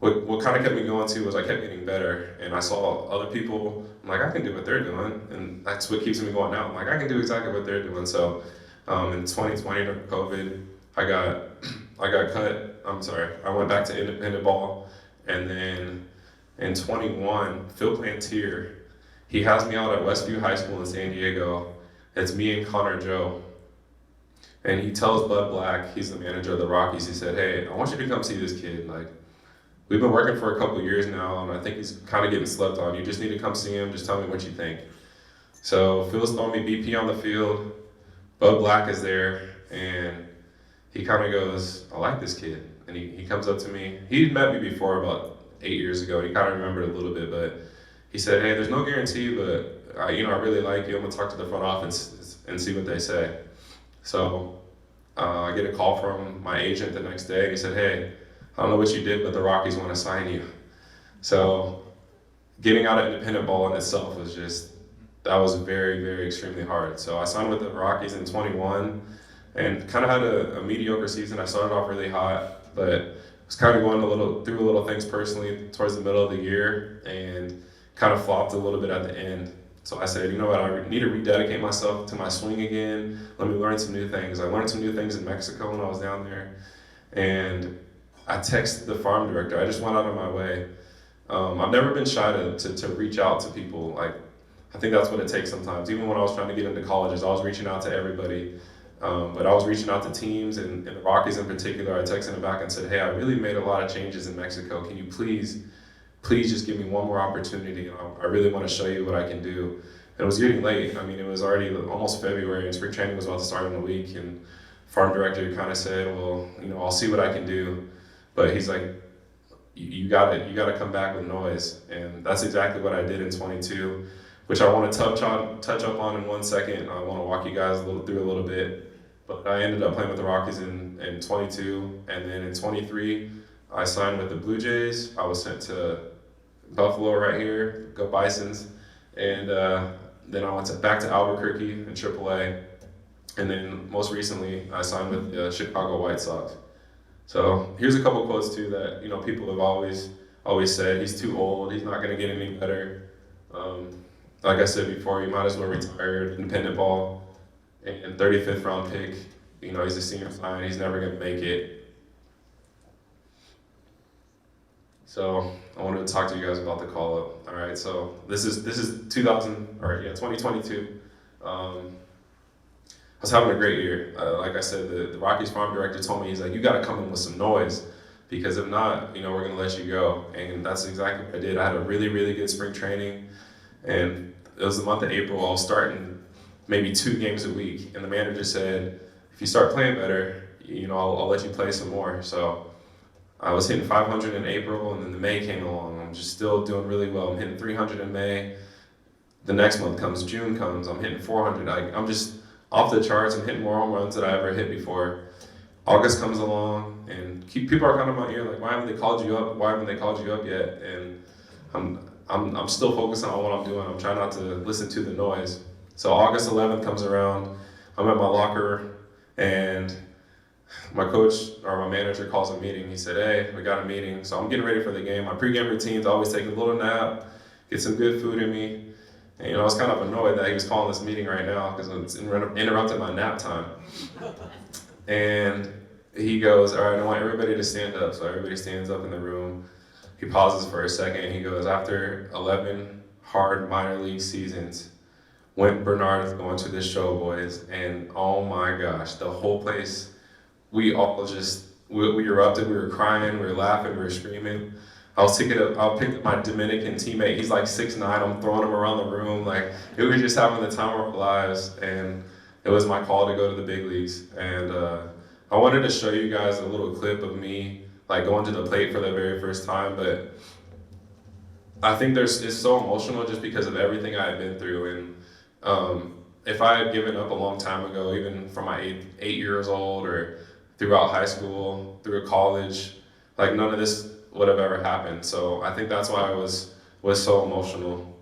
What kind of kept me going too was I kept getting better, and I saw other people. I'm like, I can do what they're doing, and that's what keeps me going now. I'm like, I can do exactly what they're doing. So in 2020 during COVID, I got cut. I'm sorry, I went back to independent ball, and then in 21, Phil Plantier, he has me out at Westview High School in San Diego. It's me and Connor Joe. And he tells Bud Black, he's the manager of the Rockies, he said, hey, I want you to come see this kid. Like, we've been working for a couple years now, and I think he's kind of getting slept on. You just need to come see him. Just tell me what you think. So Phil's throwing me BP on the field. Bud Black is there, and he kind of goes, I like this kid. And he comes up to me. He'd met me before about 8 years ago. He kind of remembered a little bit, but he said, hey, there's no guarantee, but I really like you. I'm going to talk to the front office and see what they say. So I get a call from my agent the next day, and he said, hey, I don't know what you did, but the Rockies want to sign you. So getting out of independent ball in itself was that was very, very extremely hard. So I signed with the Rockies in 21 and kind of had a mediocre season. I started off really hot, but was kind of going through a little things personally towards the middle of the year and kind of flopped a little bit at the end. So I said, you know what, I need to rededicate myself to my swing again. Let me learn some new things. I learned some new things in Mexico when I was down there. And I texted the farm director. I just went out of my way. I've never been shy to reach out to people. Like, I think that's what it takes sometimes. Even when I was trying to get into colleges, I was reaching out to everybody. But I was reaching out to teams, and the Rockies in particular. I texted them back and said, hey, I really made a lot of changes in Mexico. Can you please just give me one more opportunity? I really want to show you what I can do. And it was getting late. I mean, it was already almost February, and spring training was about to start in a week. And farm director kind of said, well, I'll see what I can do. But he's like, you gotta come back with noise. And that's exactly what I did in 22, which I want to touch up on in 1 second. I want to walk you guys through a little bit. But I ended up playing with the Rockies in 22, and then in 23, I signed with the Blue Jays. I was sent to Buffalo right here, go Bisons, and then I went back to Albuquerque in AAA, and then most recently I signed with the Chicago White Sox. So here's a couple quotes too that people have always said. He's too old. He's not going to get any better. Like I said before, you might as well retire independent ball. And 35th round pick. He's a senior flying. He's never going to make it. So I wanted to talk to you guys about the call up. All right. So this is 2022. I was having a great year. Like I said, the Rockies farm director told me, he's like, you got to come in with some noise, because if not, we're going to let you go. And that's exactly what I did. I had a really, really good spring training, and it was the month of April. I was starting maybe 2 games a week, and the manager said, if you start playing better, I'll let you play some more. So I was hitting 500 in April, and then the May came along. I'm just still doing really well. I'm hitting 300 in May. The next month comes, June comes, I'm hitting 400. I'm just off the charts. I'm hitting more home runs than I ever hit before. August comes along, and people are kind of in my ear like, why haven't they called you up? Why haven't they called you up yet? And I'm still focused on what I'm doing. I'm trying not to listen to the noise. So August 11th comes around. I'm at my locker, and my coach or my manager calls a meeting. He said, hey, we got a meeting. So I'm getting ready for the game. My pregame routine is always take a little nap, get some good food in me. And I was kind of annoyed that he was calling this meeting right now because it's interrupted my nap time. And he goes, all right, I want everybody to stand up. So everybody stands up in the room. He pauses for a second. He goes, after 11 hard minor league seasons, Wynton Bernard is going to this show, boys. And oh my gosh, the whole place, we erupted. We were crying, we were laughing, we were screaming. I'll pick up my Dominican teammate. He's like 6'9". I'm throwing him around the room. Like, we were just having the time of our lives. And it was my call to go to the big leagues. And I wanted to show you guys a little clip of me like going to the plate for the very first time. But I think it's so emotional just because of everything I had been through. And if I had given up a long time ago, even from my 8 years old or throughout high school, through college, like none of this would have ever happened. So I think that's why I was so emotional.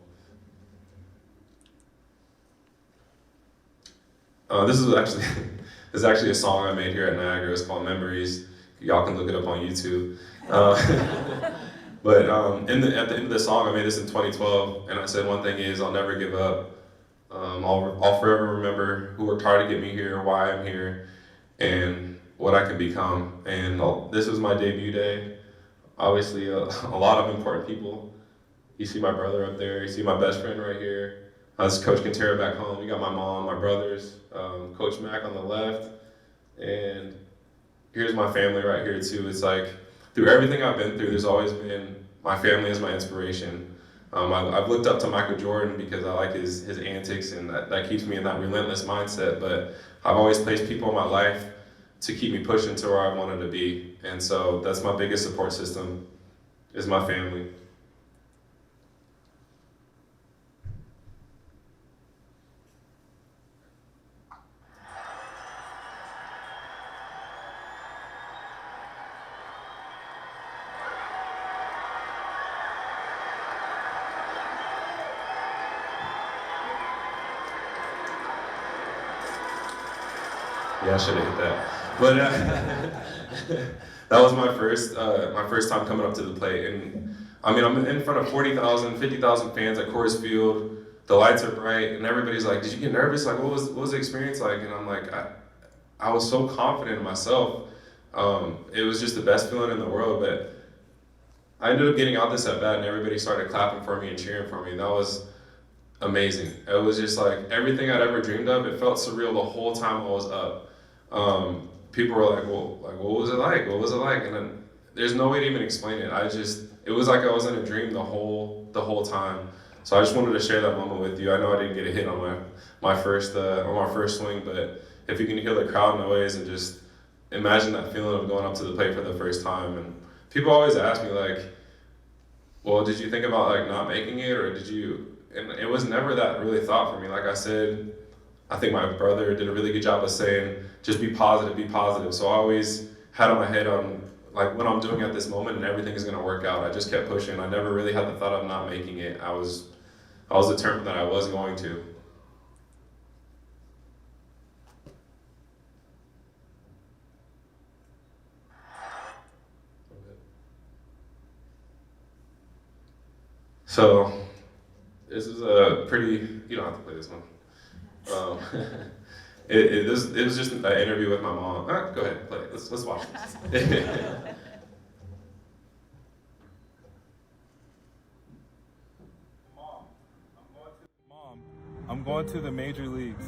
This is actually a song I made here at Niagara. It's called Memories. Y'all can look it up on YouTube. But at the end of the song, I made this in 2012, and I said one thing is I'll never give up. I'll forever remember who worked hard to get me here, why I'm here, and what I can become. And this was my debut day. Obviously, a lot of important people. You see my brother up there. You see my best friend right here. This is Coach Quintero back home. You got my mom, my brothers, Coach Mack on the left, and here's my family right here too. It's like through everything I've been through, there's always been my family as my inspiration. I've looked up to Michael Jordan because I like his antics, and that keeps me in that relentless mindset. But I've always placed people in my life to keep me pushing to where I wanted to be, and so that's my biggest support system, is my family. Yeah, I should have hit that. But that was my first time coming up to the plate. And I mean, I'm in front of 40,000, 50,000 fans at Coors Field. The lights are bright, and everybody's like, "Did you get nervous? Like, what was the experience like?" And I'm like, I was so confident in myself. It was just the best feeling in the world. But I ended up getting out this at bat, and everybody started clapping for me and cheering for me. And that was amazing. It was just like everything I'd ever dreamed of. It felt surreal the whole time I was up. People were like, "Well, like, what was it like? What was it like?" And then there's no way to even explain it. It was like I was in a dream the whole time. So I just wanted to share that moment with you. I know I didn't get a hit on my first swing, but if you can hear the crowd noise and just imagine that feeling of going up to the plate for the first time. And people always ask me like, "Well, did you think about like not making it, or did you?" And it was never that really thought for me. Like I said, I think my brother did a really good job of saying, just be positive, be positive. So I always had on my head on like what I'm doing at this moment, and everything is going to work out. I just kept pushing. I never really had the thought of not making it. I was determined that I was going to. So this is a pretty, you don't have to play this one. It was just an interview with my mom. Go ahead, play it. Let's watch this. Mom, I'm going to the major leagues.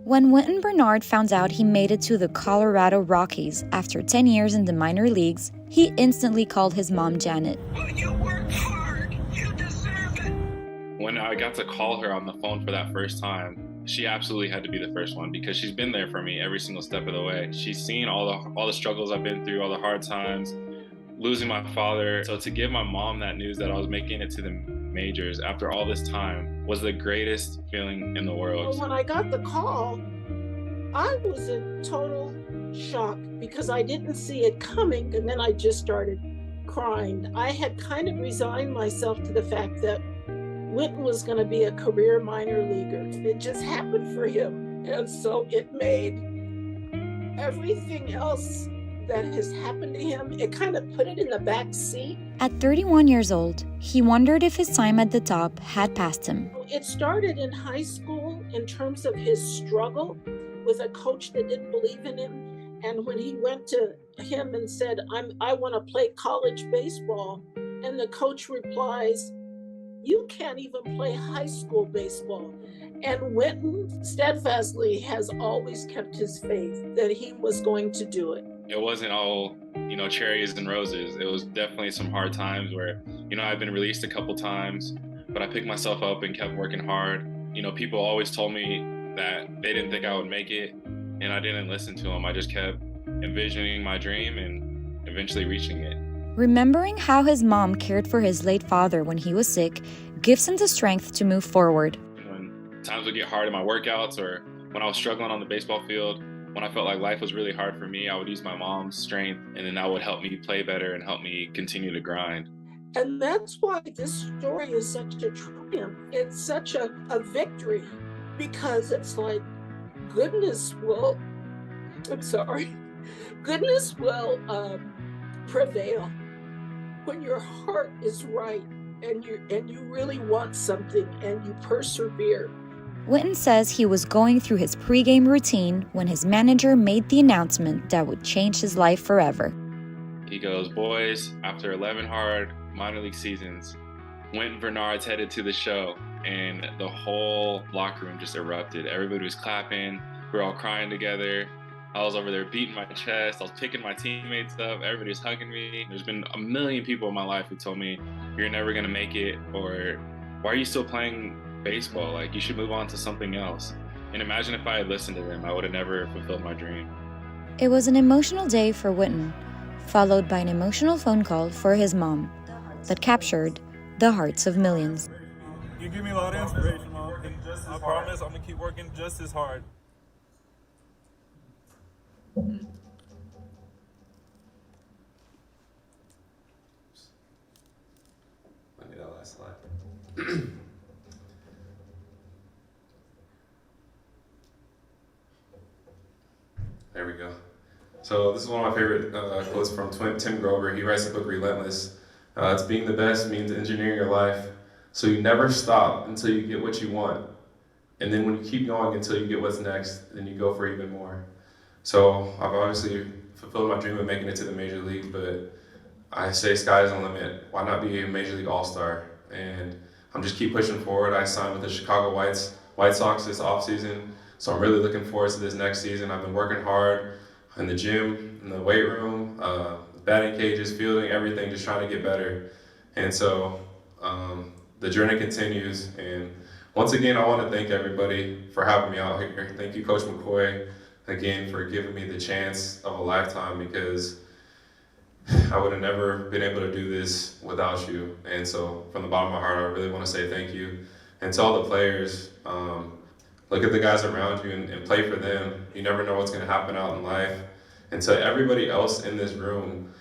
When Wynton Bernard found out he made it to the Colorado Rockies after 10 years in the minor leagues, he instantly called his mom, Janet. Well, you worked hard. You deserve it. When I got to call her on the phone for that first time, she absolutely had to be the first one, because she's been there for me every single step of the way. She's seen all the struggles I've been through, all the hard times, losing my father. So to give my mom that news that I was making it to the majors after all this time was the greatest feeling in the world. Well, when I got the call, I was in total shock because I didn't see it coming, and then I just started crying. I had kind of resigned myself to the fact that Wynton was going to be a career minor leaguer. It just happened for him, and so it made everything else that has happened to him, it kind of put it in the back seat. At 31 years old, he wondered if his time at the top had passed him. It started in high school in terms of his struggle with a coach that didn't believe in him. And when he went to him and said, I want to play college baseball, and the coach replies, "You can't even play high school baseball." And Wynton steadfastly has always kept his faith that he was going to do it. It wasn't all, cherries and roses. It was definitely some hard times where, I've been released a couple times, but I picked myself up and kept working hard. People always told me that they didn't think I would make it, and I didn't listen to them. I just kept envisioning my dream and eventually reaching it. Remembering how his mom cared for his late father when he was sick gives him the strength to move forward. When times would get hard in my workouts or when I was struggling on the baseball field, when I felt like life was really hard for me, I would use my mom's strength, and then that would help me play better and help me continue to grind. And that's why this story is such a triumph. It's such a victory, because it's like goodness will prevail when your heart is right and you really want something and you persevere. Wynton says he was going through his pregame routine when his manager made the announcement that would change his life forever. He goes, "Boys, after 11 hard minor league seasons, Wynton Bernard's headed to the show." And the whole locker room just erupted. Everybody was clapping. We were all crying together. I was over there beating my chest. I was picking my teammates up. Everybody was hugging me. There's been a million people in my life who told me, "You're never gonna make it," or "Why are you still playing baseball? Like, you should move on to something else." And imagine if I had listened to them, I would have never fulfilled my dream. It was an emotional day for Wynton, followed by an emotional phone call for his mom that captured the hearts of millions. You give me a lot of inspiration, Mom. I promise I'm gonna keep working just as hard. I need that last slide. There we go. So this is one of my favorite quotes from Tim Grover. He writes the book Relentless. It's being the best means engineering your life so you never stop until you get what you want. And then when you keep going until you get what's next, then you go for even more. So I've obviously fulfilled my dream of making it to the major leagues, but I say sky's the limit. Why not be a major league all-star? And I'm just keep pushing forward. I signed with the Chicago White Sox this offseason, so I'm really looking forward to this next season. I've been working hard in the gym, in the weight room, batting cages, fielding, everything, just trying to get better. And so the journey continues. And once again, I want to thank everybody for having me out here. Thank you, Coach McCoy, again, for giving me the chance of a lifetime, because I would have never been able to do this without you. And so from the bottom of my heart, I really want to say thank you. And to all the players, look at the guys around you and play for them. You never know what's going to happen out in life. And to everybody else in this room,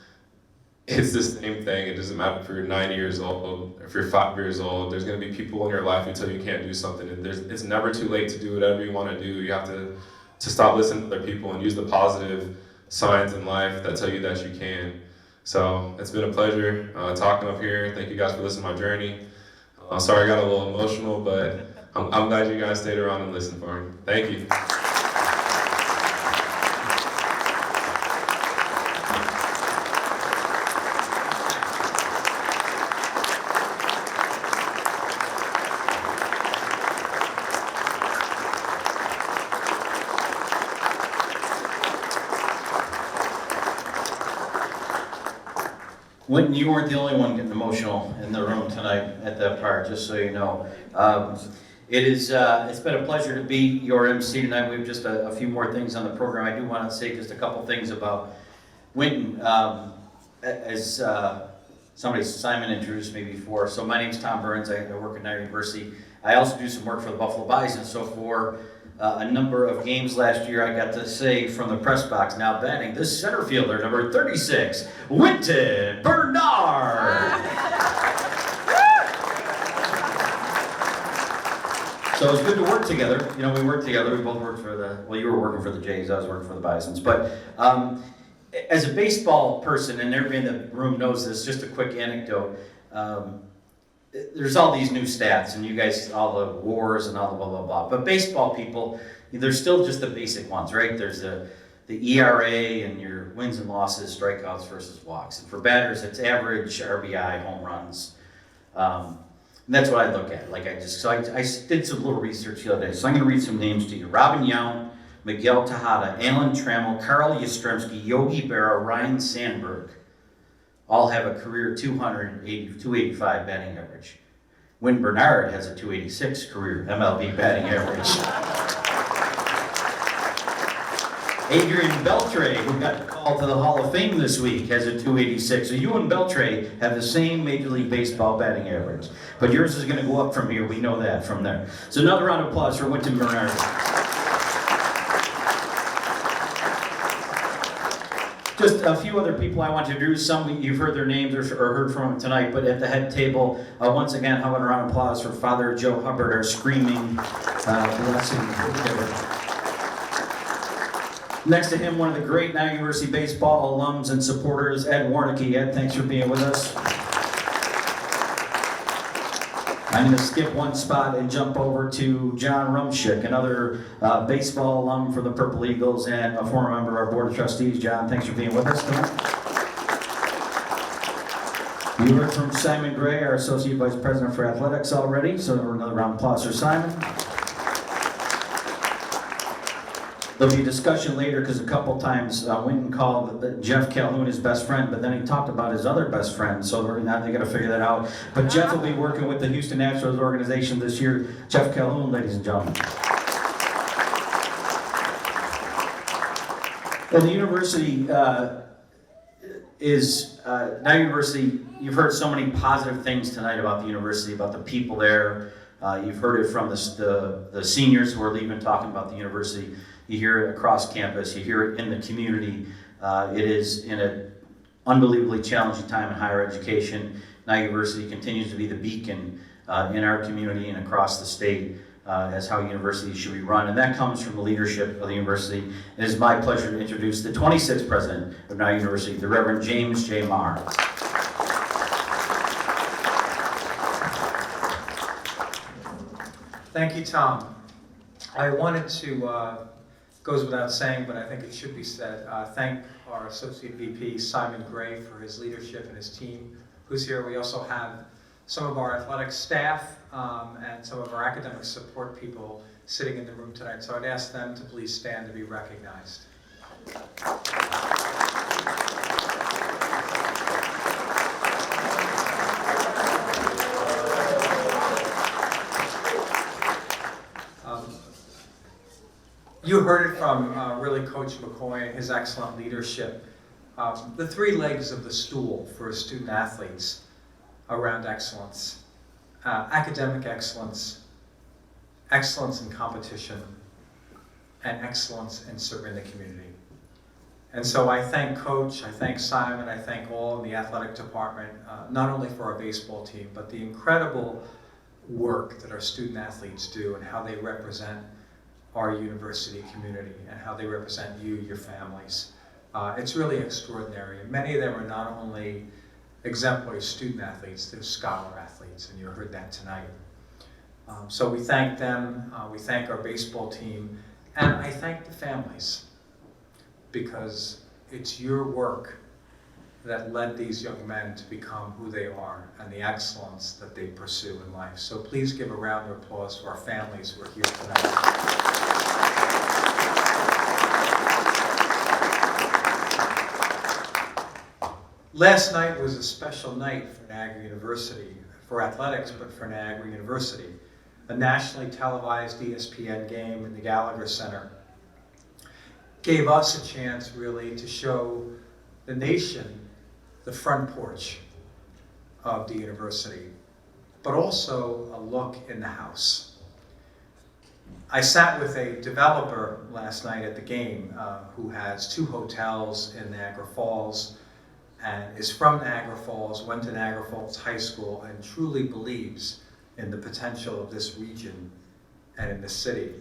it's the same thing. It doesn't matter if you're 9 years old, if you're 5 years old. There's going to be people in your life who tell you can't do something. And it's never too late to do whatever you want to do. You have to stop listening to other people and use the positive signs in life that tell you that you can. So it's been a pleasure talking up here. Thank you guys for listening to my journey. Sorry I got a little emotional, but I'm glad you guys stayed around and listened for me. Thank you. Wynton, you weren't the only one getting emotional in the room tonight at that part, just so you know. It's been a pleasure to be your MC tonight. We have just a few more things on the program. I do want to say just a couple things about Wynton. As Simon introduced me before. So my name's Tom Burns. I work at Niagara University. I also do some work for the Buffalo Bison. So for a number of games last year, I got to say from the press box, now batting, this center fielder, number 36, Wynton Bernard. So it was good to work together. You know, we worked together. We both worked for well, you were working for the Jays, I was working for the Bisons. But as a baseball person, and everybody in the room knows this, just a quick anecdote. There's all these new stats, and you guys, all the wars and all the blah, blah, blah. But baseball people, there's still just the basic ones, right? There's the ERA and your wins and losses, strikeouts versus walks. And for batters, it's average, RBI, home runs. And that's what I look at. I did some little research the other day. So I'm going to read some names to you. Robin Yount, Miguel Tejada, Alan Trammell, Carl Yastrzemski, Yogi Berra, Ryan Sandberg. All have a career 285 batting average. Wynton Bernard has a 286 career MLB batting average. Adrian Beltre, who got called to the Hall of Fame this week, has a 286. So you and Beltre have the same Major League Baseball batting average. But yours is going to go up from here. We know that from there. So another round of applause for Wynton Bernard. Just a few other people I want to introduce. Some you've heard their names or heard from them tonight, but at the head table, once again, how about a round of applause for Father Joe Hubbard, our screaming blessing giver. Next to him, one of the great Niagara University baseball alums and supporters, Ed Warnicki. Ed, thanks for being with us. I'm going to skip one spot and jump over to John Rumschick, another baseball alum for the Purple Eagles and a former member of our Board of Trustees. John, thanks for being with us tonight. You heard from Simon Gray, our Associate Vice President for Athletics already, so another round of applause for Simon. There'll be a discussion later because a couple times Wynton called Jeff Calhoun his best friend, but then he talked about his other best friend, so now they got to figure that out. But Jeff will be working with the Houston Astros organization this year. Jeff Calhoun, ladies and gentlemen. And the university Niagara University. You've heard so many positive things tonight about the university, about the people there. You've heard it from the seniors who are leaving talking about the university. You hear it across campus, you hear it in the community. It is in an unbelievably challenging time in higher education. Niagara University continues to be the beacon in our community and across the state as how universities should be run. And that comes from the leadership of the university. It is my pleasure to introduce the 26th president of Niagara University, the Reverend James J. Marr. Thank you, Tom. I wanted to, goes without saying, but I think it should be said, thank our Associate VP, Simon Gray, for his leadership and his team who's here. We also have some of our athletic staff and some of our academic support people sitting in the room tonight. So I'd ask them to please stand to be recognized. You heard it from really Coach McCoy and his excellent leadership. The three legs of the stool for student athletes around excellence. Academic excellence, excellence in competition, and excellence in serving the community. And so I thank Coach, I thank Simon, I thank all in the athletic department, not only for our baseball team, but the incredible work that our student athletes do and how they represent our university community and how they represent you, your families. It's really extraordinary. And many of them are not only exemplary student athletes, they're scholar athletes, and you heard that tonight. So we thank them, we thank our baseball team, and I thank the families, because it's your work that led these young men to become who they are and the excellence that they pursue in life. So please give a round of applause to our families who are here tonight. Last night was a special night for Niagara University, for athletics, but for Niagara University. A nationally televised ESPN game in the Gallagher Center gave us a chance really to show the nation the front porch of the university, but also a look in the house. I sat with a developer last night at the game who has 2 hotels in Niagara Falls and is from Niagara Falls, went to Niagara Falls High School, and truly believes in the potential of this region and in the city.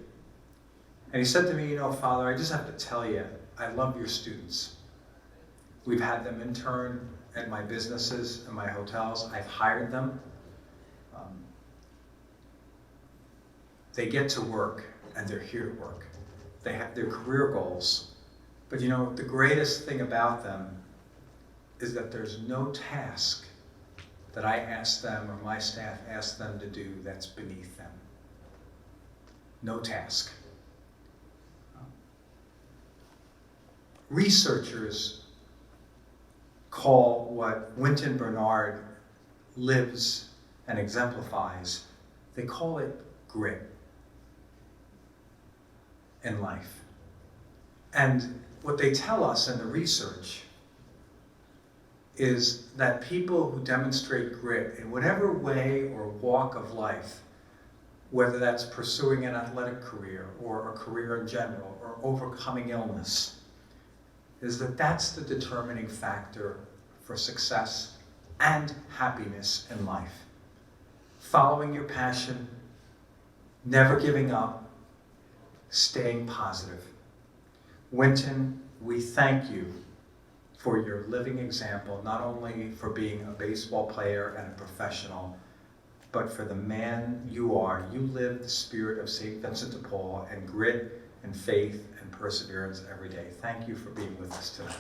And he said to me, you know, Father, I just have to tell you, I love your students. We've had them intern at my businesses and my hotels. I've hired them. They get to work and they're here to work. They have their career goals. But you know, the greatest thing about them is that there's no task that I ask them or my staff asks them to do that's beneath them. No task. Researchers call what Wynton Bernard lives and exemplifies, they call it grit in life. And what they tell us in the research is that people who demonstrate grit in whatever way or walk of life, whether that's pursuing an athletic career or a career in general or overcoming illness, is that that's the determining factor for success and happiness in life. Following your passion, never giving up, staying positive. Wynton, we thank you for your living example, not only for being a baseball player and a professional, but for the man you are. You live the spirit of St. Vincent de Paul and grit and faith and perseverance every day. Thank you for being with us tonight.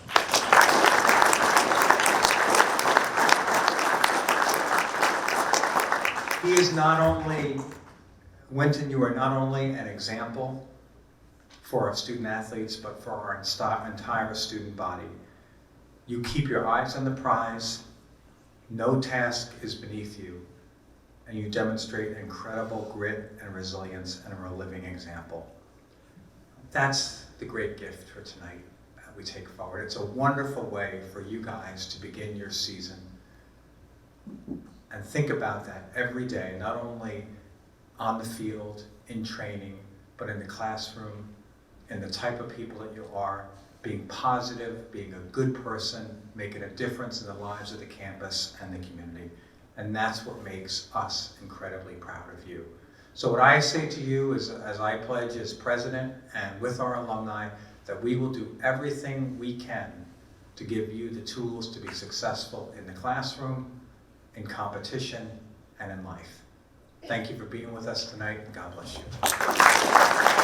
He is not only, Wynton, you are not only an example for our student athletes, but for our entire student body. You keep your eyes on the prize, no task is beneath you, and you demonstrate incredible grit and resilience and are a living example. That's the great gift for tonight that we take forward. It's a wonderful way for you guys to begin your season. And think about that every day, not only on the field, in training, but in the classroom, in the type of people that you are, being positive, being a good person, making a difference in the lives of the campus and the community. And that's what makes us incredibly proud of you. So what I say to you is, as I pledge as president and with our alumni, that we will do everything we can to give you the tools to be successful in the classroom, in competition, and in life. Thank you for being with us tonight, and God bless you.